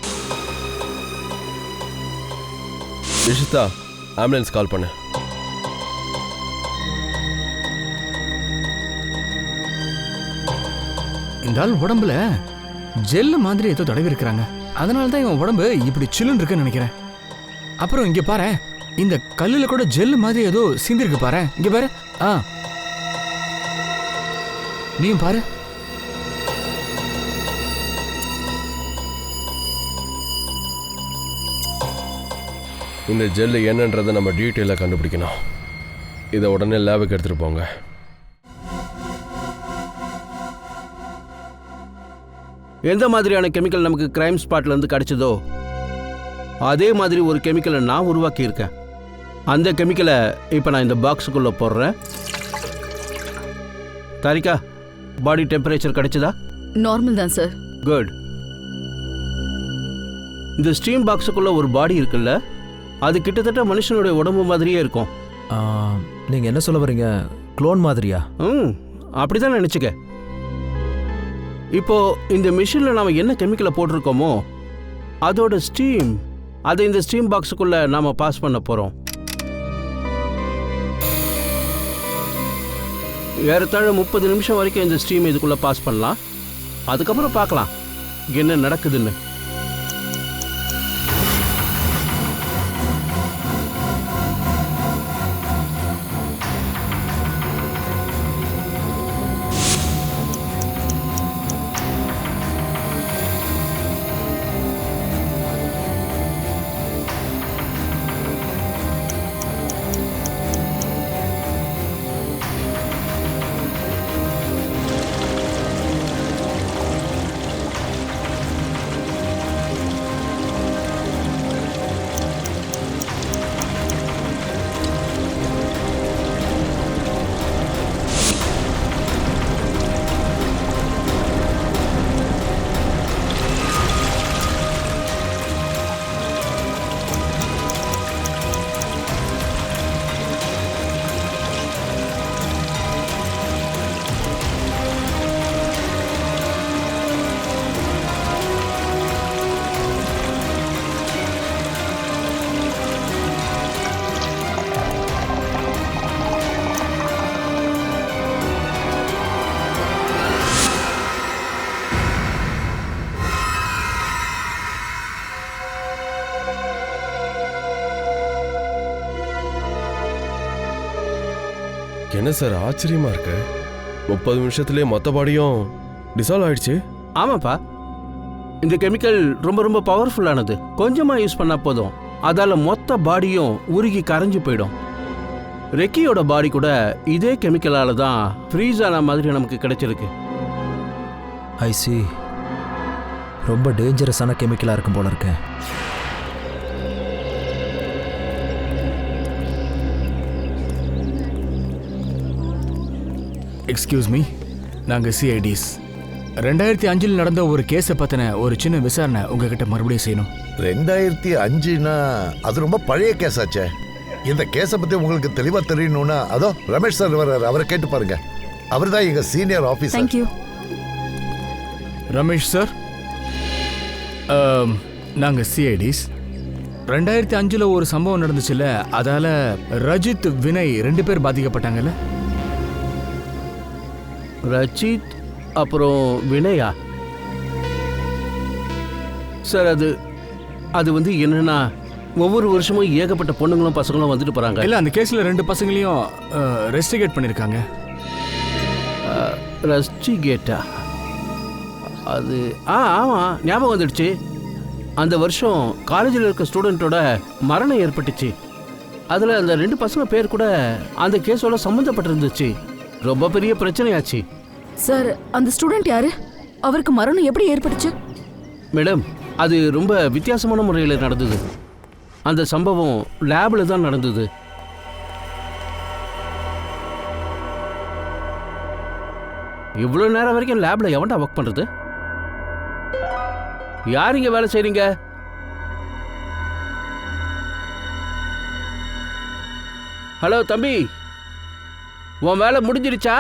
ரிஷிதா, ஆம்புலன்ஸ் கால் பண்ணு. இந்த ஆள் உடம்புல ஜெல்லு மாதிரி ஏதோ தடவி இருக்கிறாங்க. அதனால தான் இவன் உடம்பு இப்படி சில்லுன்னு இருக்குன்னு நினைக்கிறேன். அப்புறம் இங்க பாரு, இந்த கல்லுல கூட ஜெல்லு மாதிரி ஏதோ சிந்திருக்கு பாரு. இங்க பாரு. நீயும் பாரு. இந்த ஜெல்லு என்னன்றதை நம்ம டீட்டெயிலாக கண்டுபிடிக்கணும். இதை உடனே லேபுக்கு எடுத்துகிட்டு போங்க. எந்த மாதிரியான கெமிக்கல் நமக்கு கிரைம் ஸ்பாட்ல இருந்து கிடைச்சதோ அதே மாதிரி ஒரு கெமிக்கலை நான் உருவாக்கி இருக்கேன். அந்த கெமிக்கலை இப்போ நான் இந்த பாக்ஸுக்குள்ள போடுறேன். தாரிகா, பாடி டெம்பரேச்சர் கிடைச்சதா? நார்மல் தான் சார். குட். இந்த ஸ்டீம் பாக்ஸுக்குள்ள ஒரு பாடி இருக்குல்ல, அது கிட்டத்தட்ட மனுஷனுடைய உடம்பு மாதிரியே இருக்கும். நீங்க என்ன சொல்ல வரீங்க? க்ளோன் மாதிரியா? அப்படிதான் நினைச்சுக்க. இப்போ இந்த மிஷினில் நாம் என்ன கெமிக்கலை போட்டிருக்கோமோ அதோட ஸ்டீம், அதை இந்த ஸ்டீம் பாக்ஸுக்குள்ள நாம பாஸ் பண்ண போறோம். ஏறத்தாழ 30 நிமிஷம் வரைக்கும் இந்த ஸ்டீம் இதுக்குள்ள பாஸ் பண்ணலாம். அதுக்கப்புறம் பார்க்கலாம் என்ன நடக்குதுன்னு. என்ன சார் ஆச்சரியமா இருக்கு, 30 நிமிஷத்துலேயே மொத்த பாடியும் டிசால்வ் ஆயிடுச்சு. ஆமாப்பா, இந்த கெமிக்கல் ரொம்ப ரொம்ப பவர்ஃபுல்லானது. கொஞ்சமாக யூஸ் பண்ணால் போதும், அதால் மொத்த பாடியும் உருகி கரைஞ்சு போயிடும். ரெக்கியோட பாடி கூட இதே கெமிக்கலால் தான் ஃப்ரீஸ் ஆன மாதிரி நமக்கு கிடைச்சிருக்கு. ஐ சி. ரொம்ப டேஞ்சரஸான கெமிக்கலாக இருக்கும் போல இருக்கு. எக்ஸ்கியூஸ் மீ, நாங்கள் சிஐடிஸ் 2005 நடந்த ஒரு கேஸை பற்றின ஒரு சின்ன விசாரணை உங்ககிட்ட மறுபடியும் செய்யணும். 2005னா அது ரொம்ப பழைய கேஸ் ஆச்சே. இந்த கேஸை பத்தி உங்களுக்கு தெளிவா தெரியணும்னா அதோ ரமேஷ் சார் வர்றாரு, அவரை கேட்டு பாருங்க. அவர் தான் எங்க senior officer. Thank you. Ramesh sir, நாங்கள் சிஐடிஸ் 2005 ஒரு சம்பவம் நடந்துச்சுல்ல, அதால ரஜித் வினய் 2 பேர் பாதிக்கப்பட்டாங்கல்ல. ரஜித் அப்புறம் வினயா சார்? அது வந்து என்னன்னா, ஒவ்வொரு வருஷமும் ஏகப்பட்ட பொண்ணுங்களும் பசங்களும் வந்துட்டு போறாங்க. இல்ல, அந்த கேஸ்ல 2 பசங்களையும் ரெஸ்டிகேட் பண்ணிருக்காங்க. ரெஸ்டிகேட்டா? அது ஆமாம், ஞாபகம் வந்துடுச்சு. அந்த வருஷம் காலேஜில் இருக்க ஸ்டூடெண்ட்டோட மரணம் ஏற்பட்டுச்சு. அதில் அந்த 2 பசங்க பேர் கூட அந்த கேஸோட சம்மந்தப்பட்டிருந்துச்சு. ரொம்ப பெரிய பிரச்சனையாச்சு. சார், அந்த ஸ்டூடெண்ட் யாரு? அவருக்கு மரணம் எப்படி ஏற்பட்டுச்சு? மேடம், அது ரொம்ப வித்தியாசமான முறையில் நடந்தது. அந்த சம்பவம் லேபில் தான் நடந்தது. இவ்வளோ நேரம் வரைக்கும் லேபில் எவன்டா ஒர்க் பண்ணுறது? யார் இங்கே வேலை செய்றீங்க? ஹலோ தம்பி, உன் வேலை முடிஞ்சிருச்சா?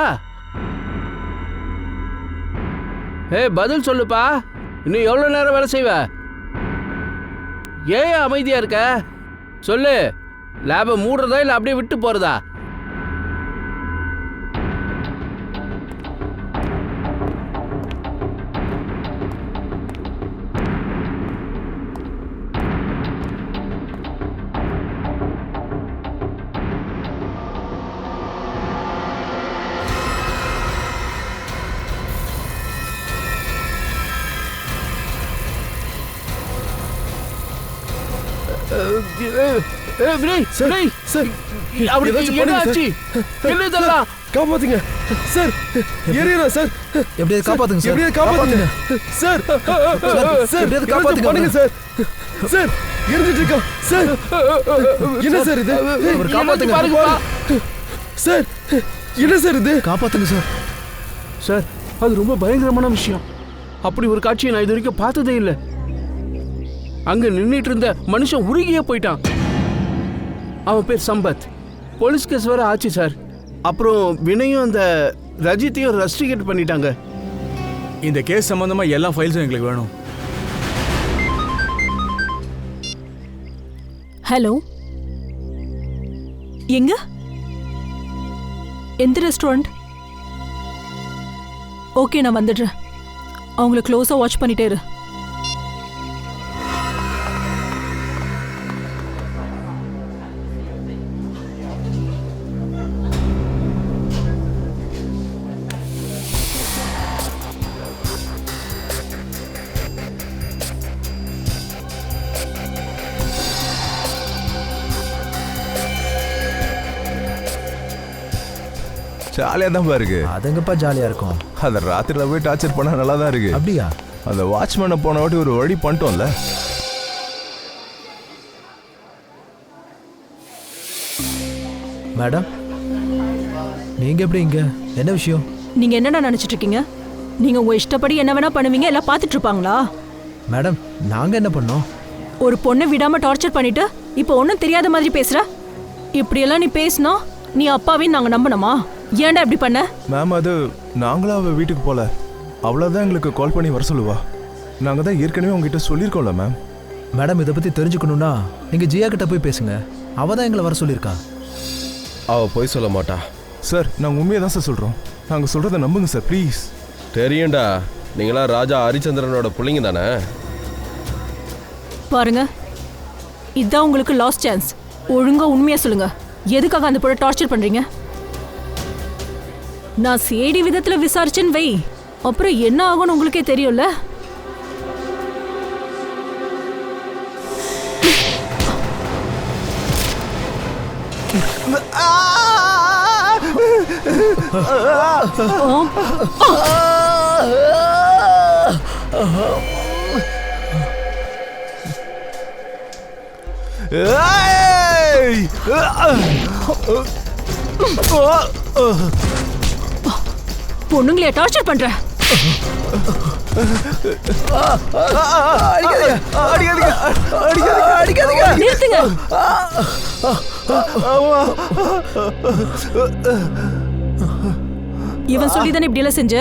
பதில் சொல்லுப்பா. இன்னும் எவ்வளோ நேரம் வேலை செய்வ? ஏன் அமைதியா இருக்க? சொல்லு. லேபை மூடுறதா இல்லை அப்படியே விட்டு போறதா? காப்பாத்துங்க சார், ஏறியா சார், எப்படியாவது காப்பாத்துங்க சார், எப்படியாவது காப்பாத்துங்க சார், சார் எப்படியாவது காப்பாத்துங்க சார், சார் எரிஞ்சிட்டு இருக்கா சார், என்ன சார் இது? காப்பாத்துங்க சார், என்ன சார் இது? காப்பாத்துங்க சார். சார், அது ரொம்ப பயங்கரமான விஷயம். அப்படி ஒரு காட்சியை நான் இது வரைக்கும் பார்த்ததே இல்லை. அங்க நின்றுட்டு இருந்த மனுஷன் உருகியே போயிட்டான். அவன் பேர் சம்பத். போலீஸ் கேஸ் வேற ஆச்சு சார். அப்புறம் வினயும் அந்த ரஜித்தையும் ரெஸ்ட்ரிகேட் பண்ணிட்டாங்க. இந்த கேஸ் சம்பந்தமா எல்லா ஃபைல்ஸும் எங்களுக்கு வேணும். ஹலோ, எங்க? எந்த ரெஸ்டாரண்ட்? ஓகே, நான் வந்துடுறேன். அவங்கள க்ளோஸா வாட்ச் பண்ணிட்டே இரு. ஜாலியா தான் இருக்கு. அதுங்கப்பா ஜாலியா இருக்கும். அந்த ராத்திரில போய் டார்ச்சர் பண்ணா நல்லா தான் இருக்கு. அப்படியா? அந்த வாட்ச்மேனை போன வாட்டி ஒரு வழி பண்ணிட்டோம்ல. மேடம், நீங்க எப்படி இங்க? என்ன விஷயம்? நீங்க என்னடா நினைச்சிட்டு இருக்கீங்க? நீங்க உங்க இஷ்டப்படி என்ன வேணா பண்ணுவீங்க, எல்லாம் பார்த்துட்டு இருப்பாங்களா? மேடம், நாங்க என்ன பண்ணோம்? ஒரு பொண்ணை விடாம டார்ச்சர் பண்ணிட்டு இப்போ ஒன்றும் தெரியாத மாதிரி பேசுற. இப்படியெல்லாம் நீ பேசினா நீ அப்பாவையும் நாங்க நம்பணுமா? ஏன்டா இப்படி பண்ண? மேம், அது நாங்களும் அவ வீட்டுக்கு போல. அவ்வளோதான் எங்களுக்கு கால் பண்ணி வர சொல்லுவா. நாங்கள் தான் ஏற்கனவே உங்ககிட்ட சொல்லியிருக்கோம்ல மேம். மேடம், இதை பத்தி தெரிஞ்சுக்கணும்னா நீங்க ஜியா கிட்ட போய் பேசுங்க. அவ தான் எங்களை வர சொல்லியிருக்கா. அவ போய் சொல்ல மாட்டா சார். நாங்கள் உண்மையை தான் சார் சொல்கிறோம். நாங்கள் சொல்கிறத நம்புங்க சார், ப்ளீஸ். தெரியும்டா, நீங்களா ராஜா ஹரிச்சந்திரனோட பிள்ளைங்க தானே? பாருங்க, இதுதான் உங்களுக்கு லாஸ்ட் சான்ஸ். ஒழுங்கா உண்மையா சொல்லுங்க. எதுக்காக அந்த பொண்ணை டார்ச்சர் பண்றீங்க? நான் சேடி விதத்துல விசாரிச்சேன்னு வை, அப்புறம் என்ன ஆகும்னு உங்களுக்கே தெரியும்ல. ஏய்! பொண்ணுங்களே டார்ச்சர் பண்ற. நிறுத்துங்க. இவன் சொல்லி தானே இப்படி எல்லாம் செஞ்ச?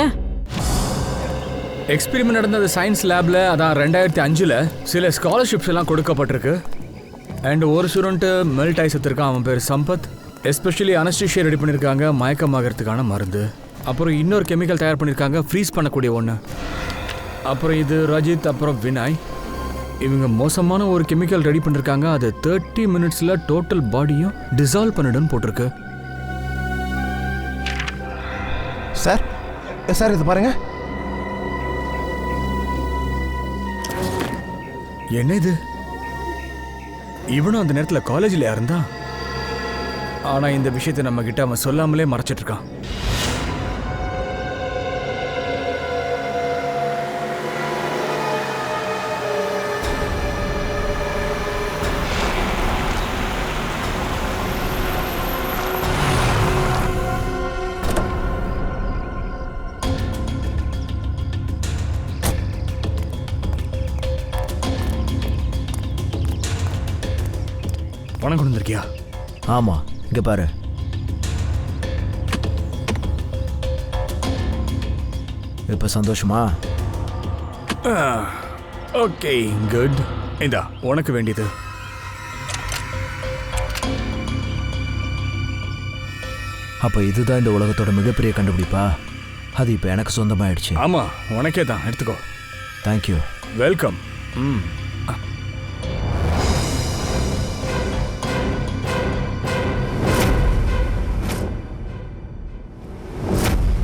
எக்ஸ்பெரிமெண்ட் நடந்த சயின்ஸ் லேப்ல அதான் 2005ல் சில ஸ்காலர்ஷிப்ஸ் எல்லாம் கொடுக்கப்பட்டிருக்கு. அண்ட் ஒரு ஸ்டூடெண்ட்டு மெல்ட் ஆகி செத்துருக்கான். அவன் பேர் சம்பத். எஸ்பெஷலி அனஸ்டீஷியா ரெடி பண்ணியிருக்காங்க மயக்கமாகறதுக்கான மருந்து. அப்புறம் இன்னொரு கெமிக்கல் தயார் பண்ணியிருக்காங்க ஃப்ரீஸ் பண்ணக்கூடிய ஒன்று. அப்புறம் இது ரஜித், அப்புறம் வினாய். இவங்க மோசமான ஒரு கெமிக்கல் ரெடி பண்ணியிருக்காங்க. அது 30 மினிட்ஸில் டோட்டல் பாடியும் டிசால்வ் பண்ணிடுன்னு போட்டிருக்கு. சார் சார் இது பாருங்க. என்ன இது? இவனும் அந்த நேரத்தில் காலேஜில் இருந்தா. ஆனால் இந்த விஷயத்தை நம்ம கிட்ட அவன் சொல்லாமலே மறைச்சிட்டு இருக்கான். பணம் கொண்டு வந்திருக்கியா? ஆமா, இங்க பாரு. இப்ப சந்தோஷமா? Okay, good. இந்தா உனக்கு வேண்டியது. அப்ப இதுதான் இந்த உலகத்தோட மிகப்பெரிய கண்டுபிடிப்பா? அது இப்ப எனக்கு சொந்தமாயிடுச்சு. ஆமா, உனக்கே தான். எடுத்துக்கோ. தேங்க்யூ. வெல்கம்.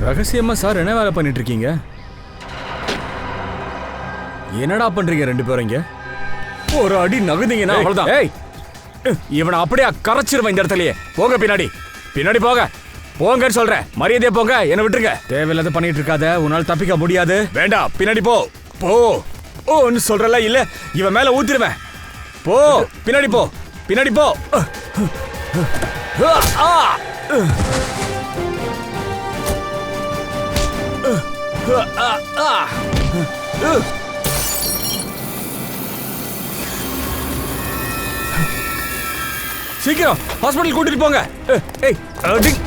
ரகசியமா சார் என்ன வேலை பண்ணிட்டு இருக்கீங்க? என்னடா பண்றீங்க ரெண்டு பேரும் இங்க? ஒரு அடி நகுந்தீங்கன்னா அவ்வளவுதான். ஏய், இவனை அப்படியே கரைச்சிருவேன் இந்த இடத்துலயே. போங்க பின்னாடி, பின்னாடி போக. போங்கன்னு சொல்றேன். மரியாதையா போங்க, என்ன விட்டுருங்க. தேவையில்லாத பண்ணிட்டு இருக்காத, உன்னால தப்பிக்க முடியாது. வேண்டாம், பின்னாடி போ. போ ஓன்னு சொல்றல, இல்ல இவன் மேல ஊத்திடுவேன். போ, பின்னாடி போ, பின்னாடி போ. சீக்கிரம் ஹாஸ்பிட்டல் கூட்டிட்டு போங்க. ஏய், டிங்.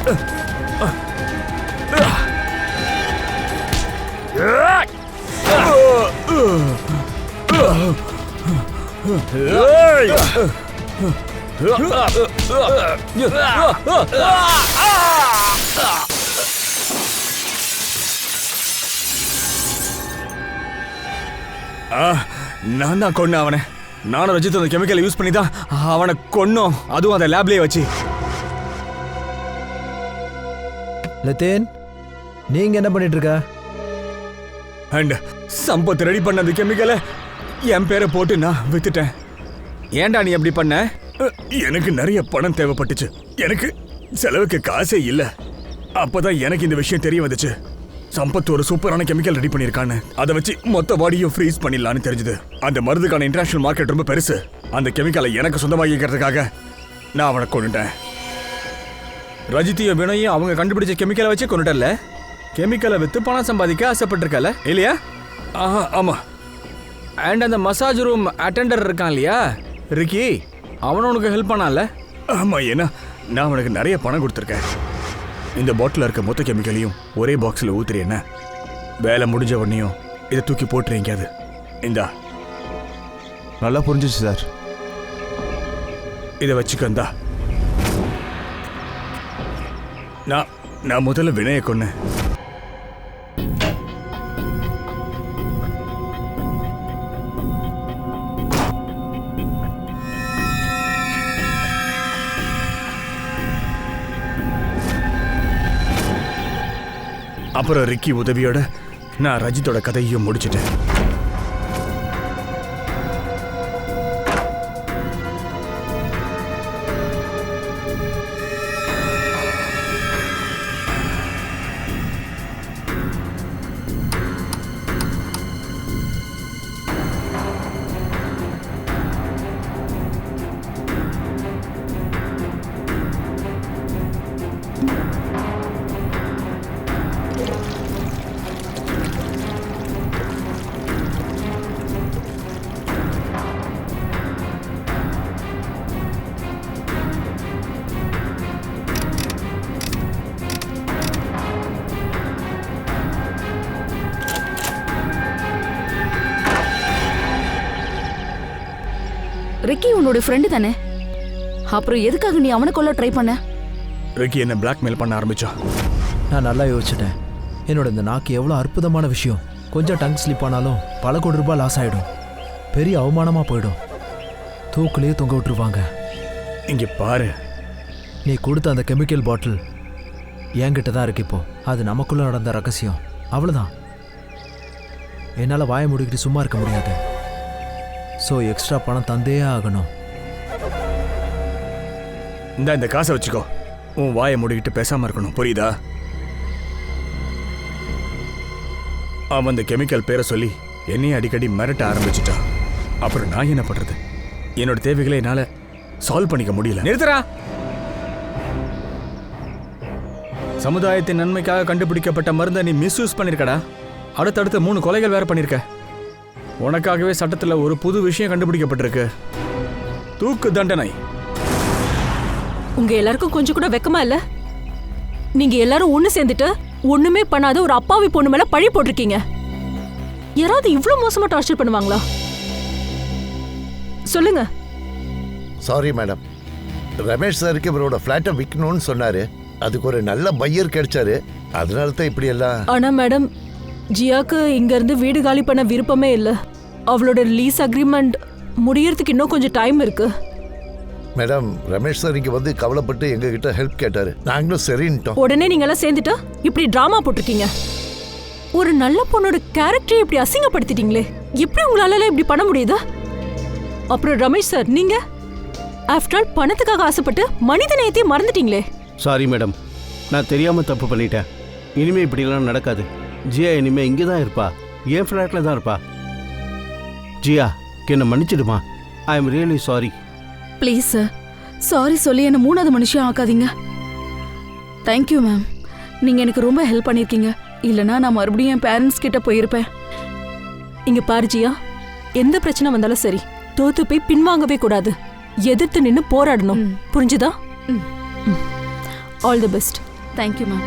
நான் தான் கொன்னேன் அவனை. நானும் ரஜித் அந்த கெமிக்கலை யூஸ் பண்ணி தான் அவனை கொன்னோம். அதுவும் அந்த லேப்லயே வச்சு. லத்தேன், நீங்க என்ன பண்ணிட்டு இருக்க? அண்ட் சம்பத் ரெடி பண்ண அந்த கெமிக்கலை என் பேரை போட்டு நான் வித்துட்டேன். ஏன்டா நீ அப்படி பண்ண? எனக்கு நிறைய பணம் தேவைப்பட்டுச்சு. எனக்கு செலவுக்கு காசே இல்ல. அப்பதான் எனக்கு இந்த விஷயம் தெரிய வந்துச்சு. சம்பத் ஒரு சூப்பரான கெமிக்கல் ரெடி பண்ணியிருக்கான்னு. அதை வச்சு மொத்த பாடியும் ஃப்ரீஸ் பண்ணிடலான்னு தெரிஞ்சது. அந்த மருந்துக்கான இன்டர்நேஷனல் மார்க்கெட் ரொம்ப பெருசு. அந்த கெமிக்கலை எனக்கு சொந்தமாக்கிக்கிறதுக்காக நான் அவனை கொண்டுட்டேன். ரஜித்தையும் வினயும் அவங்க கண்டுபிடிச்ச கெமிக்கலை வச்சு கொண்டுட்டல. கெமிக்கலை வித்து பணம் சம்பாதிக்க ஆசைப்பட்டிருக்கல இல்லையா? ஆமா. அண்ட் அந்த மசாஜ் ரூம் அட்டெண்டர் இருக்கான் இல்லையா ரிக்கி, அவனும் உனக்கு ஹெல்ப் பண்ணான்ல? ஆமா, ஏன்னா நான் அவனுக்கு நிறைய பணம் கொடுத்துருக்கேன். இந்த பாட்டில் இருக்க மொத்த கெமிக்கலையும் ஒரே பாக்ஸில் ஊத்துறி. என்ன வேலை முடிஞ்ச உடனேயும் இதை தூக்கி போட்டுரு எங்கேயாவது. இந்தா. நல்லா புரிஞ்சிச்சு சார். இதை வச்சுக்கந்தா. நான் முதல்ல வினயை கொன்னேன். அப்புறம் ரிக்கி உதவியோட நான் ரஜித்தோட கதையையும் முடிச்சிட்டேன். ரிக்கி உன்னோட ஃப்ரெண்டு தானே, அப்புறம் எதுக்காக நீ அவனை கொல்ல ட்ரை பண்ண? ரிக்கி என்ன பிளாக்மெயில் பண்ண ஆரம்பிச்சா. நான் நல்லா யோசிச்சிட்டேன். என்னோட இந்த நாக்கு எவ்வளோ அற்புதமான விஷயம். கொஞ்சம் டங் ஸ்லிப் ஆனாலும் பல கோடி ரூபாய் லாஸ் ஆகிடும். பெரிய அவமானமாக போயிடும். தூக்குலேயே தொங்க விட்டுருவாங்க. இங்க பாரு, நீ கொடுத்த அந்த கெமிக்கல் பாட்டில் என்கிட்ட தான் இருக்கு. இப்போ அது நமக்குள்ள நடந்த ரகசியம். அவ்வளோதான். என்னால் வாயை மூடிக்கிட்டு சும்மா இருக்க முடியாது. ஸோ எக்ஸ்ட்ரா பணம் தந்தே ஆகணும். இந்த காசை வச்சுக்கோ. உன் வாயை மூடிக்கிட்டு பேசாம இருக்கணும், புரியுதா? அவன் அந்த கெமிக்கல் பேரை சொல்லி என்னையும் அடிக்கடி மிரட்ட ஆரம்பிச்சுட்டா. அப்புறம் நான் என்ன பண்றது? என்னோட தேவைகளை என்னால சால்வ் பண்ணிக்க முடியல. நிறுத்துறா. சமுதாயத்தின் நன்மைக்காக கண்டுபிடிக்கப்பட்ட மருந்தை நீ மிஸ்யூஸ் பண்ணிருக்கடா. அடுத்தடுத்து 3 கொலைகள் வேற பண்ணிருக்க. உனக்காகவே சட்டத்தில் ஒரு புது விஷயம் கண்டுபிடிக்கப்பட்டிருக்கு, தூக்கு தண்டனை. உங்க எல்லாருக்கும் கொஞ்சம் கூட வெக்கமா இல்ல? நீங்க எல்லாரும் ஒண்ணு சேர்ந்துட்டு ஒண்ணுமே பண்ணாத ஒரு அப்பாவி பொண்ணு மேல பழி போட்டிருக்கீங்க. யாராவது இவ்வளவு மோசமா டார்ச்சர் பண்ணுவாங்களா? சொல்லுங்க. சாரி மேடம், ரமேஷ் சாருக்கு இவரோட ஃப்ளாட்டை விற்கணும்னு சொன்னாரு. அதுக்கு ஒரு நல்ல பையர் கிடைச்சாரு. அதனால தான் இப்படி எல்லாம். ஆனா மேடம், ஜியாக்கு இங்க இருந்து வீடு காலி பண்ண விருப்பமே இல்ல. அவளோட லீஸ் அக்ரிமெண்ட் முடியறதுக்கு இன்னும் கொஞ்சம் டைம் இருக்கு. மேடம், ரமேஷ் சார் இங்க வந்து கவலைப்பட்டு எங்ககிட்ட ஹெல்ப் கேட்டாரு. நாங்களும் சரின்ட்டோம். உடனே நீங்க எல்லாம் சேர்ந்துட்டு இப்படி டிராமா போட்டிருக்கீங்க. ஒரு நல்ல பொண்ணோட கேரக்டரை இப்படி அசிங்கப்படுத்திட்டீங்களே. எப்படி உங்களால இப்படி பண்ண முடியுது? அப்புறம் ரமேஷ் சார், நீங்க ஆஃப்டர் ஆல் பணத்துக்காக ஆசைப்பட்டு மனித நேயத்தையும் மறந்துட்டீங்களே. சாரி மேடம், நான் தெரியாம தப்பு பண்ணிட்டேன். இனிமே இப்படிலாம் நடக்காது. ஜியா இனிமே இங்கே தான் இருப்பா, என் ஃப்ளாட்டில் தான் இருப்பா. ஜியா, என்னை மன்னிச்சிடுமா. I am really sorry. Please sir, sorry சொல்லி என்ன 3வது மனுஷன் ஆக்காதீங்க. தேங்க்யூ மேம், நீங்க எனக்கு ரொம்ப ஹெல்ப் பண்ணிருக்கீங்க. இல்லனா நான் மறுபடியும் என் பேரண்ட்ஸ் கிட்ட போயிருப்பேன். இங்க பாரு ஜியா, எந்த பிரச்சனை வந்தாலும் சரி, தோத்து போய் பின்வாங்கவே கூடாது. எதிர்த்து நின்னு போராடணும். புரிஞ்சுதா? All the best. Thank you ma'am.